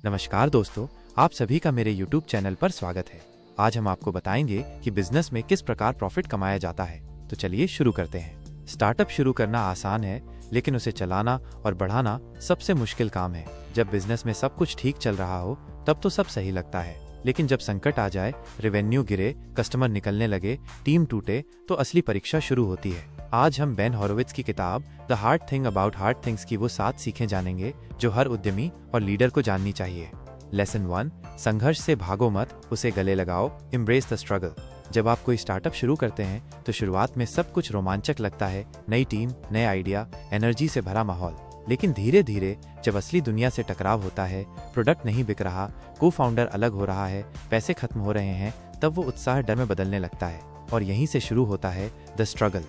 नमस्कार दोस्तों, आप सभी का मेरे YouTube चैनल पर स्वागत है। आज हम आपको बताएंगे कि बिजनेस में किस प्रकार प्रॉफिट कमाया जाता है। तो चलिए शुरू करते हैं। स्टार्टअप शुरू करना आसान है, लेकिन उसे चलाना और बढ़ाना सबसे मुश्किल काम है। जब बिजनेस में सब कुछ ठीक चल रहा हो तब तो सब सही लगता है, लेकिन जब संकट आ जाए, रेवेन्यू गिरे, कस्टमर निकलने लगे, टीम टूटे, तो असली परीक्षा शुरू होती है। आज हम बेन होरोविट्ज की किताब the hard thing about hard things की वो 7 सीखें जानेंगे जो हर उद्यमी और लीडर को जाननी चाहिए। लेसन 1, संघर्ष से भागो मत, उसे गले लगाओ, एम्ब्रेस द स्ट्रगल। जब आप कोई स्टार्टअप शुरू करते हैं तो शुरुआत में सब कुछ रोमांचक लगता है, नई टीम, नए आइडिया, एनर्जी से भरा माहौल। लेकिन धीरे धीरे जब असली दुनिया से टकराव होता है, प्रोडक्ट नहीं बिक रहा, को फाउंडर अलग हो रहा है, पैसे खत्म हो रहे हैं, तब वो उत्साह डर में बदलने लगता है। और यहीं से शुरू होता है द स्ट्रगल।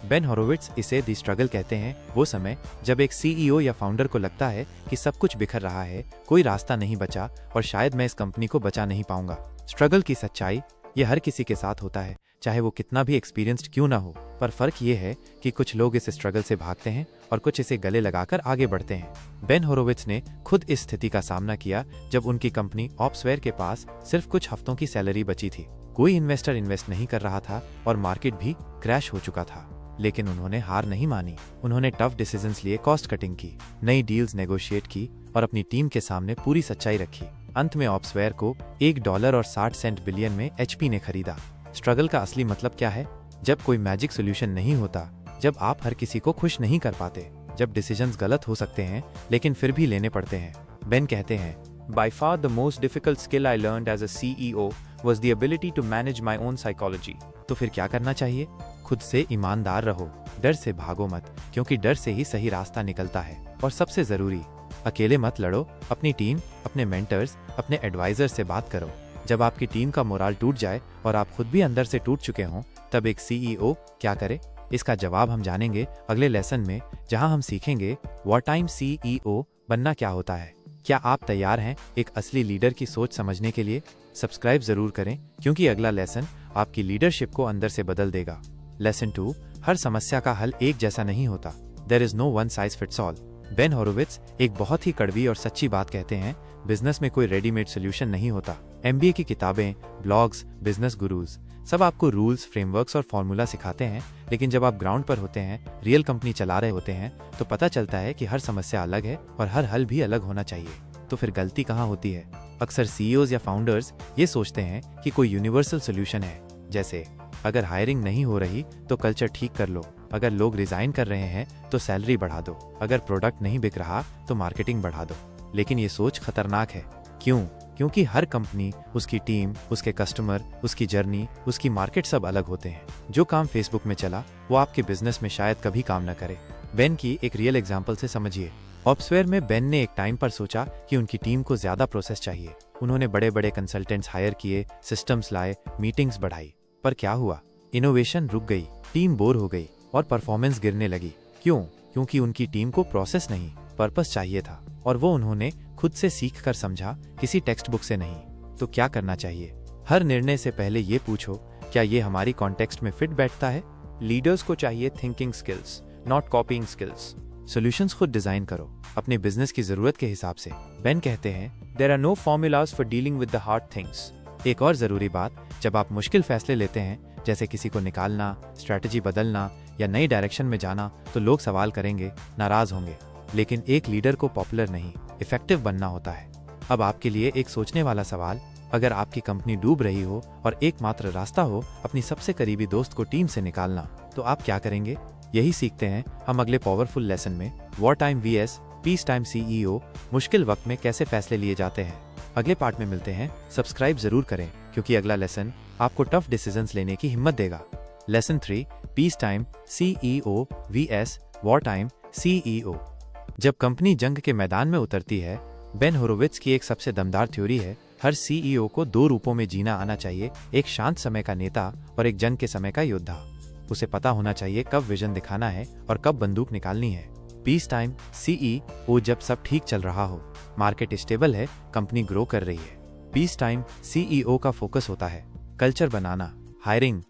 बेन होरोविट्ज इसे द स्ट्रगल कहते हैं, वो समय जब एक सीईओ या फाउंडर को लगता है कि सब कुछ बिखर रहा है, कोई रास्ता नहीं बचा और शायद मैं इस कंपनी को बचा नहीं पाऊंगा। स्ट्रगल की सच्चाई ये हर किसी के साथ होता है, चाहे वो कितना भी एक्सपीरियंस्ड क्यों ना हो। पर फर्क ये है कि कुछ लोग इस स्ट्रगल से भागते हैं और कुछ इसे गले लगाकर आगे बढ़ते हैं। बेन होरोविट्ज ने खुद इस स्थिति का सामना किया जब उनकी कंपनी ऑप्सवेयर के पास सिर्फ कुछ हफ्तों की सैलरी बची थी। कोई इन्वेस्टर इन्वेस्ट नहीं कर रहा था और मार्केट भी क्रैश हो चुका था। लेकिन उन्होंने हार नहीं मानी। उन्होंने टफ डिसीजंस लिए, कॉस्ट कटिंग की, नई डील्स नेगोशिएट की और अपनी टीम के सामने पूरी सच्चाई रखी। अंत में ऑप्सवेयर को $1.60 बिलियन में HP ने खरीदा। स्ट्रगल का असली मतलब क्या है? जब कोई मैजिक सोल्यूशन नहीं होता, जब आप हर किसी को खुश नहीं कर पाते, जब डिसीजंस गलत हो सकते हैं लेकिन फिर भी लेने पड़ते हैं। बेन कहते हैं, By far the most difficult skill I learned as a CEO was the ability to manage my own psychology. तो फिर क्या करना चाहिए? खुद से ईमानदार रहो, डर से भागो मत, क्योंकि डर से ही सही रास्ता निकलता है। और सबसे जरूरी, अकेले मत लड़ो, अपनी टीम, अपने मेंटर्स, अपने एडवाइजर से बात करो। जब आपकी टीम का मोराल टूट जाए और आप खुद भी अंदर से टूट चुके हों, तब एक सीईओ क्या करे? इसका जवाब हम जानेंगे अगले लेसन में, जहां हम सीखेंगे वॉर टाइम सीईओ बनना क्या होता है। क्या आप तैयार हैं एक असली लीडर की सोच समझने के लिए? सब्सक्राइब जरूर करें, क्योंकि अगला लेसन आपकी लीडरशिप को अंदर से बदल देगा। लेसन 2, हर समस्या का हल एक जैसा नहीं होता। There is no one size fits all. Ben Horowitz एक बहुत ही कड़वी और सच्ची बात कहते हैं, बिजनेस में कोई रेडीमेड सोल्यूशन नहीं होता। MBA की किताबें, ब्लॉग्स, बिजनेस गुरुज सब आपको रूल्स, फ्रेमवर्क्स और फॉर्मूला सिखाते हैं, लेकिन जब आप ग्राउंड पर होते हैं, रियल कंपनी चला रहे होते हैं, तो पता चलता है कि हर समस्या अलग है और हर हल भी अलग होना चाहिए। तो फिर गलती कहाँ होती है? अक्सर CEOs या फाउंडर्स ये सोचते हैं कि कोई यूनिवर्सल सोल्यूशन है, जैसे अगर हायरिंग नहीं हो रही तो कल्चर ठीक कर लो, अगर लोग रिजाइन कर रहे हैं तो सैलरी बढ़ा दो, अगर प्रोडक्ट नहीं बिक रहा तो मार्केटिंग बढ़ा दो। लेकिन ये सोच खतरनाक है। क्यों? क्योंकि हर कंपनी, उसकी टीम, उसके कस्टमर, उसकी जर्नी, उसकी मार्केट सब अलग होते हैं। जो काम फेसबुक में चला वो आपके बिजनेस में शायद कभी काम न करे। बेन की एक रियल एग्जांपल से समझिए। ऑप्सवेयर में बेन ने एक टाइम पर सोचा कि उनकी टीम को ज्यादा प्रोसेस चाहिए। उन्होंने बड़े बड़े कंसल्टेंट्स हायर किए, सिस्टम्स लाए, मीटिंग्स बढ़ाई। पर क्या हुआ? इनोवेशन रुक गई, टीम बोर हो गई और परफॉर्मेंस गिरने लगी। क्यों? क्योंकि उनकी टीम को प्रोसेस नहीं, पर्पस चाहिए था, और वो उन्होंने खुद से सीख कर समझा, किसी टेक्स्ट बुक से नहीं। तो क्या करना चाहिए? हर निर्णय से पहले ये पूछो, क्या ये हमारी कॉन्टेक्स्ट में फिट बैठता है? लीडर्स को चाहिए thinking skills, not copying skills. Solutions खुद डिजाइन करो, अपने बिजनेस की जरूरत के हिसाब से। बेन कहते हैं, There are no formulas for dealing with the hard things. एक और जरूरी बात, जब आप मुश्किल फैसले लेते हैं, जैसे किसी को निकालना, स्ट्रैटेजी बदलना या नई डायरेक्शन में जाना, तो लोग सवाल करेंगे, नाराज होंगे। लेकिन एक लीडर को पॉपुलर नहीं, इफेक्टिव बनना होता है। अब आपके लिए एक सोचने वाला सवाल, अगर आपकी कंपनी डूब रही हो और एकमात्र रास्ता हो अपनी सबसे करीबी दोस्त को टीम से निकालना, तो आप क्या करेंगे? यही सीखते हैं हम अगले पावरफुल लेसन में, war time vs peace time CEO, मुश्किल वक्त में कैसे फैसले लिए जाते हैं। अगले पार्ट में मिलते हैं। सब्सक्राइब जरूर करें, क्योंकि अगला लेसन आपको टफ डिसीजंस लेने की हिम्मत देगा। Lesson 3, peace time CEO vs war time CEO। जब कंपनी जंग के मैदान में उतरती है, बेन होरोविट्ज की एक सबसे दमदार थ्योरी है, हर CEO को 2 रूपों में जीना आना चाहिए, एक शांत समय का नेता और एक जंग के समय का योद्धा। उसे पता होना चाहिए कब विजन दिखाना है और कब बंदूक निकालनी है। पीस टाइम CEO जब सब ठीक चल रहा हो, मार्केट स्टेबल है, कंपनी ग्रो कर रही है। पीस टाइम CEO का फोकस होता है कल्चर बनाना, हायरिंग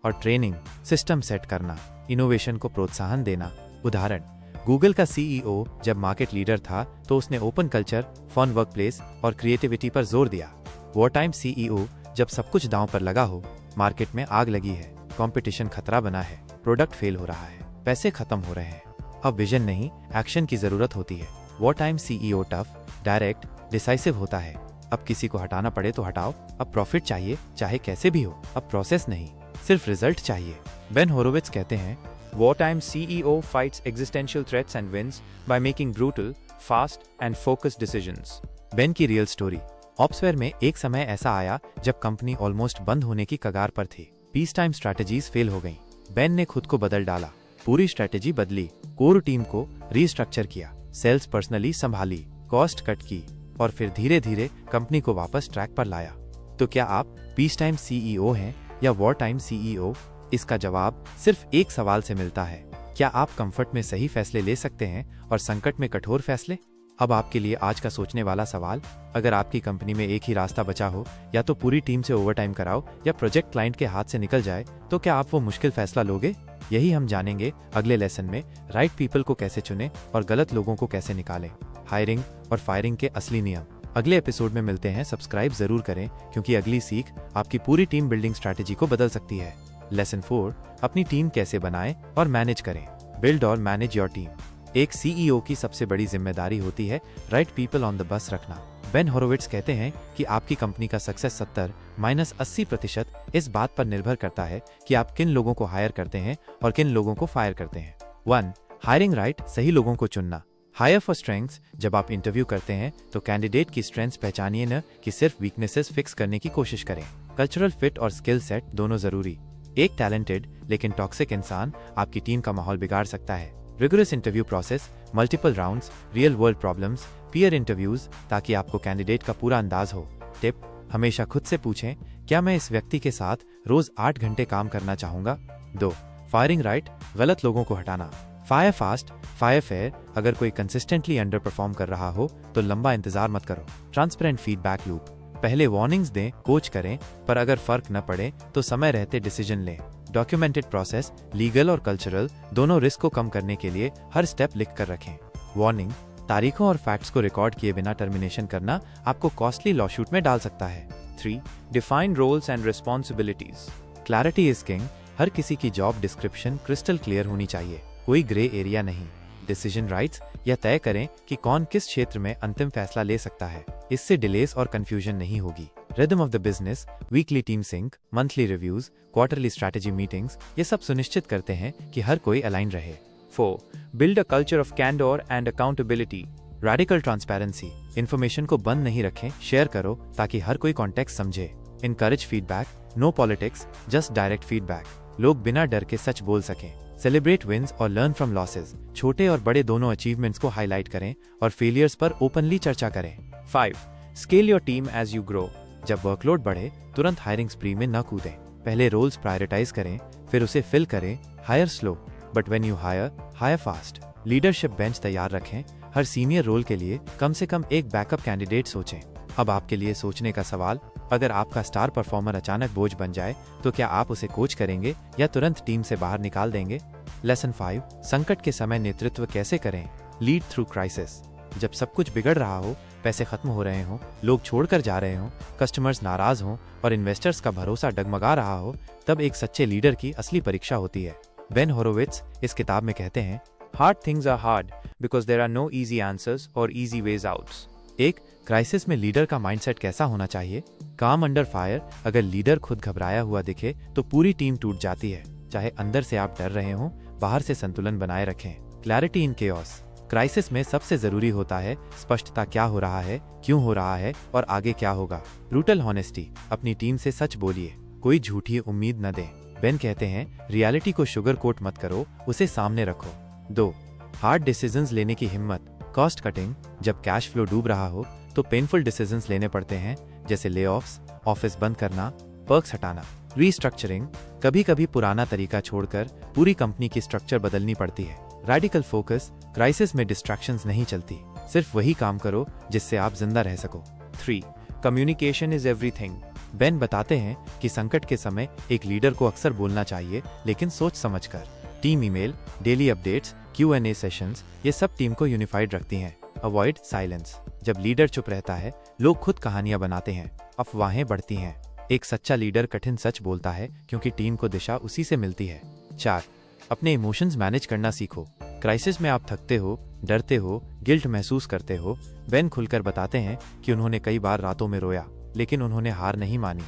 और ट्रेनिंग, सिस्टम सेट करना, इनोवेशन को प्रोत्साहन देना। उदाहरण, गूगल का सीईओ जब मार्केट लीडर था तो उसने ओपन कल्चर, फन वर्कप्लेस और क्रिएटिविटी पर जोर दिया। वॉर टाइम सीईओ जब सब कुछ दांव पर लगा हो, मार्केट में आग लगी है, कंपटीशन खतरा बना है, प्रोडक्ट फेल हो रहा है, पैसे खत्म हो रहे हैं, अब विजन नहीं एक्शन की जरूरत होती है। War time CEO tough, direct, decisive होता है। अब किसी को हटाना पड़े तो हटाओ, अब प्रॉफिट चाहिए चाहे कैसे भी हो, अब प्रोसेस नहीं सिर्फ रिजल्ट चाहिए। बेन होरोविट्ज कहते हैं, Wartime CEO fights existential threats and wins by making brutal, fast and focused decisions. Ben की रियल स्टोरी। ऑप्सवेयर में एक समय ऐसा आया जब कंपनी ऑलमोस्ट बंद होने की कगार पर थी। पीस टाइम स्ट्रैटेजीज फेल हो गईं। बेन ने खुद को बदल डाला, पूरी स्ट्रैटेजी बदली, कोर टीम को रीस्ट्रक्चर किया, सेल्स पर्सनली संभाली, कॉस्ट कट की और फिर धीरे धीरे कंपनी को वापस ट्रैक पर लाया। तो क्या आप पीस टाइम सीईओ हैं या वॉर टाइम सीईओ? इसका जवाब सिर्फ एक सवाल से मिलता है, क्या आप कंफर्ट में सही फैसले ले सकते हैं और संकट में कठोर फैसले? अब आपके लिए आज का सोचने वाला सवाल, अगर आपकी कंपनी में एक ही रास्ता बचा हो, या तो पूरी टीम से ओवरटाइम कराओ या प्रोजेक्ट क्लाइंट के हाथ से निकल जाए, तो क्या आप वो मुश्किल फैसला लोगे? यही हम जानेंगे अगले लेसन में, राइट पीपल को कैसे चुने और गलत लोगों को कैसे निकालें, हायरिंग और फायरिंग के असली नियम। अगले एपिसोड में मिलते हैं। सब्सक्राइब जरूर करें क्योंकि अगली सीख आपकी पूरी टीम बिल्डिंग स्ट्रैटेजी को बदल सकती है। लेसन 4, अपनी टीम कैसे बनाएं और मैनेज करें। बिल्ड और मैनेज योर टीम। एक सीईओ की सबसे बड़ी जिम्मेदारी होती है right people on the bus रखना। बेन होरोविट्ज कहते हैं कि आपकी कंपनी का सक्सेस 70-80% इस बात पर निर्भर करता है कि आप किन लोगों को हायर करते हैं और किन लोगों को फायर करते हैं। 1. हायरिंग राइट, सही लोगों को चुनना। Hire for strengths. जब आप इंटरव्यू करते हैं तो कैंडिडेट की स्ट्रेंथ्स पहचानिए, न कि सिर्फ वीकनेसेस फिक्स करने की कोशिश करें। कल्चरल फिट और स्किल सेट दोनों जरूरी। एक टैलेंटेड लेकिन टॉक्सिक इंसान आपकी टीम का माहौल बिगाड़ सकता है। Rigorous interview process, multiple rounds, real world problems, peer interviews, ताकि आपको कैंडिडेट का पूरा अंदाज हो। टिप, हमेशा खुद से पूछें, क्या मैं इस व्यक्ति के साथ रोज 8 घंटे काम करना चाहूंगा। 2. फायरिंग राइट, गलत लोगों को हटाना। Fire fast, fire fair. अगर कोई कंसिस्टेंटली अंडर परफॉर्म कर रहा हो तो लंबा इंतजार मत करो। ट्रांसपेरेंट फीडबैक लूप, पहले वार्निंग्स दें, कोच करें, पर अगर फर्क न पड़े तो समय रहते डिसीजन लें। डॉक्यूमेंटेड प्रोसेस, लीगल और कल्चरल दोनों रिस्क को कम करने के लिए हर स्टेप लिख कर रखें। वार्निंग, तारीखों और फैक्ट्स को रिकॉर्ड किए बिना टर्मिनेशन करना आपको कॉस्टली लॉसूट में डाल सकता है। 3. Define roles and responsibilities. Clarity is king. हर किसी की जॉब डिस्क्रिप्शन क्रिस्टल क्लियर होनी चाहिए, कोई ग्रे एरिया नहीं। डिसीजन राइट्स, यह तय करें कि कौन किस क्षेत्र में अंतिम फैसला ले सकता है, इससे डिलेस और कंफ्यूजन नहीं होगी। Rhythm of the business, weekly team sync, monthly reviews, quarterly strategy meetings, ये सब सुनिश्चित करते हैं कि हर कोई अलाइन रहे। 4. Build a culture of candor and accountability. Radical transparency, information को बंद नहीं रखें, शेयर करो ताकि हर कोई कॉन्टेक्स्ट समझे। Encourage feedback, no politics, just direct feedback, लोग बिना डर के सच बोल सकें। सेलिब्रेट विंस और लर्न फ्रॉम लॉसेस, छोटे और बड़े दोनों अचीवमेंट्स को हाईलाइट करें और फेलियर्स पर ओपनली चर्चा करें। 5. Scale your team as you grow. जब वर्कलोड बढ़े तुरंत हायरिंग स्प्री में न कूदें, पहले रोल्स प्रायोरिटाइज करें, फिर उसे फिल करें। Hire slow but when you hire fast. Leadership bench तैयार रखें, हर सीनियर रोल के लिए कम से कम एक बैकअप कैंडिडेट सोचें। अब आपके लिए सोचने का सवाल, अगर आपका स्टार परफॉर्मर अचानक बोझ बन जाए तो क्या आप उसे कोच करेंगे या तुरंत टीम से बाहर निकाल देंगे। लेसन 5, संकट के समय नेतृत्व कैसे करें। Lead through crisis. जब सब कुछ बिगड़ रहा हो, पैसे खत्म हो रहे हों, लोग छोड़कर जा रहे हों, कस्टमर्स नाराज हों और इन्वेस्टर्स का भरोसा डगमगा रहा हो, तब एक सच्चे लीडर की असली परीक्षा होती है। बेन होरोविट्ज इस किताब में कहते हैं, Hard things are hard because there are no easy answers or easy ways outs. एक क्राइसिस में लीडर का माइंडसेट कैसा होना चाहिए। काम अंडर फायर, अगर लीडर खुद घबराया हुआ दिखे तो पूरी टीम टूट जाती है। चाहे अंदर से आप डर रहे हों, बाहर से संतुलन बनाए रखें। क्लैरिटी इन केओस, क्राइसिस में सबसे जरूरी होता है स्पष्टता, क्या हो रहा है, क्यों हो रहा है और आगे क्या होगा। ब्रूटल हॉनेस्टी, अपनी टीम से सच बोलिए, कोई झूठी उम्मीद न दें। बेन कहते हैं, रियलिटी को शुगर कोट मत करो, उसे सामने रखो। 2. हार्ड डिसीजंस लेने की हिम्मत। कॉस्ट कटिंग, जब कैश फ्लो डूब रहा हो तो पेनफुल डिसीजंस लेने पड़ते हैं, जैसे ले ऑफ्स, ऑफिस बंद करना, पर्क्स हटाना। रीस्ट्रक्चरिंग, कभी कभी पुराना तरीका छोड़कर पूरी कंपनी की स्ट्रक्चर बदलनी पड़ती है। रेडिकल फोकस, क्राइसिस में डिस्ट्रैक्शंस नहीं चलती, सिर्फ वही काम करो जिससे आप जिंदा रह सको। 3. Communication is everything. बेन बताते हैं कि संकट के समय एक लीडर को अक्सर बोलना चाहिए, लेकिन सोच समझकर। Team email, daily updates, Q&A sessions, ये सब टीम को यूनिफाइड रखती हैं। अवॉइड साइलेंस, जब लीडर चुप रहता है लोग खुद कहानियां बनाते हैं, अफवाहें बढ़ती हैं। एक सच्चा लीडर कठिन सच बोलता है क्योंकि टीम को दिशा उसी से मिलती है। 4. अपने इमोशंस मैनेज करना सीखो। क्राइसिस में आप थकते हो, डरते हो, गिल्ट महसूस करते हो। बेन खुलकर बताते हैं कि उन्होंने कई बार रातों में रोया, लेकिन उन्होंने हार नहीं मानी।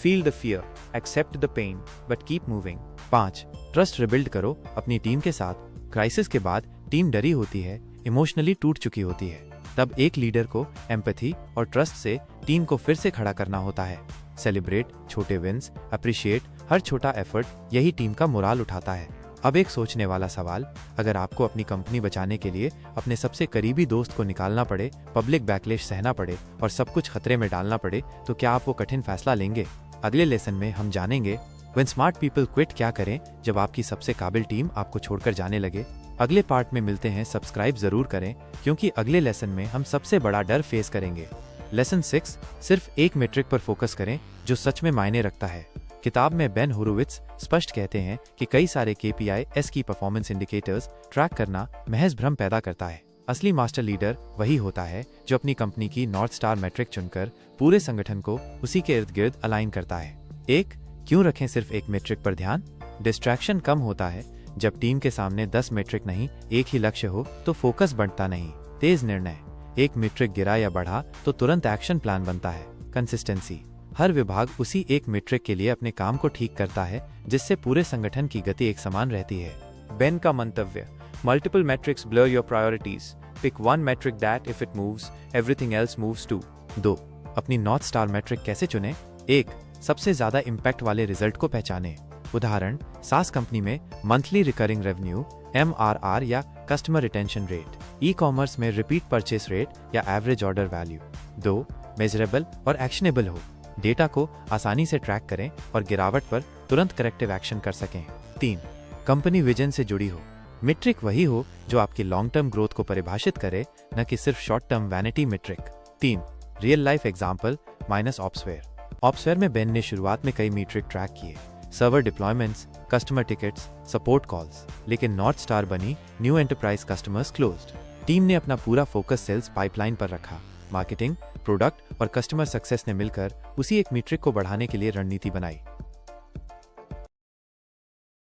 Feel the fear, accept the pain, but keep moving. 5. Trust rebuild करो अपनी टीम के साथ। क्राइसिस के बाद टीम डरी होती है, इमोशनली टूट चुकी होती है। तब एक लीडर को एम्पैथी और ट्रस्ट से टीम को फिर से खड़ा करना होता है। सेलिब्रेट छोटे विंस, अप्रिशिएट हर छोटा एफर्ट, यही टीम का मोराल उठाता है। अब एक सोचने वाला सवाल, अगर आपको अपनी कंपनी बचाने के लिए अपने सबसे करीबी दोस्त को निकालना पड़े, पब्लिक बैकलेश सहना पड़े और सब कुछ खतरे में डालना पड़े, तो क्या आप वो कठिन फैसला लेंगे? अगले लेसन में हम जानेंगे व्हेन स्मार्ट पीपल क्विट, क्या करें जब आपकी सबसे काबिल टीम आपको छोड़कर जाने लगे। अगले पार्ट में मिलते हैं। सब्सक्राइब जरूर करें क्योंकि अगले लेसन में हम सबसे बड़ा डर फेस करेंगे। लेसन 6, सिर्फ एक मेट्रिक पर फोकस करें जो सच में मायने रखता है। किताब में बेन होरोविट्ज स्पष्ट कहते हैं कि कई सारे KPI की परफॉर्मेंस इंडिकेटर्स ट्रैक करना महज भ्रम पैदा करता है। असली मास्टर लीडर वही होता है जो अपनी कंपनी की नॉर्थ स्टार मैट्रिक चुनकर पूरे संगठन को उसी के इर्द गिर्द अलाइन करता है। 1. क्यों रखें सिर्फ एक मेट्रिक पर ध्यान? डिस्ट्रैक्शन कम होता है जब टीम के सामने 10 मेट्रिक नहीं, एक ही लक्ष्य हो तो फोकस बढ़ता नहीं। तेज निर्णय, एक मेट्रिक गिरा या बढ़ा तो तुरंत एक्शन प्लान बनता है। कंसिस्टेंसी, हर विभाग उसी एक मेट्रिक के लिए अपने काम को ठीक करता है जिससे पूरे संगठन की गति एक समान रहती है। बेन का मंतव्य, multiple metrics blur your priorities. Pick one metric that if it moves, everything else moves too. 2. अपनी नॉर्थ स्टार मैट्रिक कैसे चुनें? 1. सबसे ज्यादा इम्पैक्ट वाले रिजल्ट को पहचानें। उदाहरण, सास कंपनी में मंथली रिकरिंग रेवेन्यू MRR या कस्टमर रिटेंशन रेट, ई-कॉमर्स में रिपीट परचेस रेट या एवरेज ऑर्डर वैल्यू। 2. मेजरेबल और एक्शनेबल हो, डेटा को आसानी से ट्रैक करें और गिरावट पर तुरंत करेक्टिव एक्शन कर सकें। 3. कंपनी विजन से जुड़ी हो, मीट्रिक वही हो जो आपकी लॉन्ग टर्म ग्रोथ को परिभाषित करे, न कि सिर्फ short term vanity metric. 3. Real life example minus Opsware. Opsware में बेन ने शुरुआत में कई मीट्रिक ट्रैक किए, server deployments, customer tickets, support calls, लेकिन नॉर्थ स्टार बनी new enterprise customers closed. Team ने अपना पूरा फोकस सेल्स पाइपलाइन पर रखा। मार्केटिंग, प्रोडक्ट और कस्टमर सक्सेस ने मिलकर उसी एक मीट्रिक को बढ़ाने के लिए रणनीति बनाई।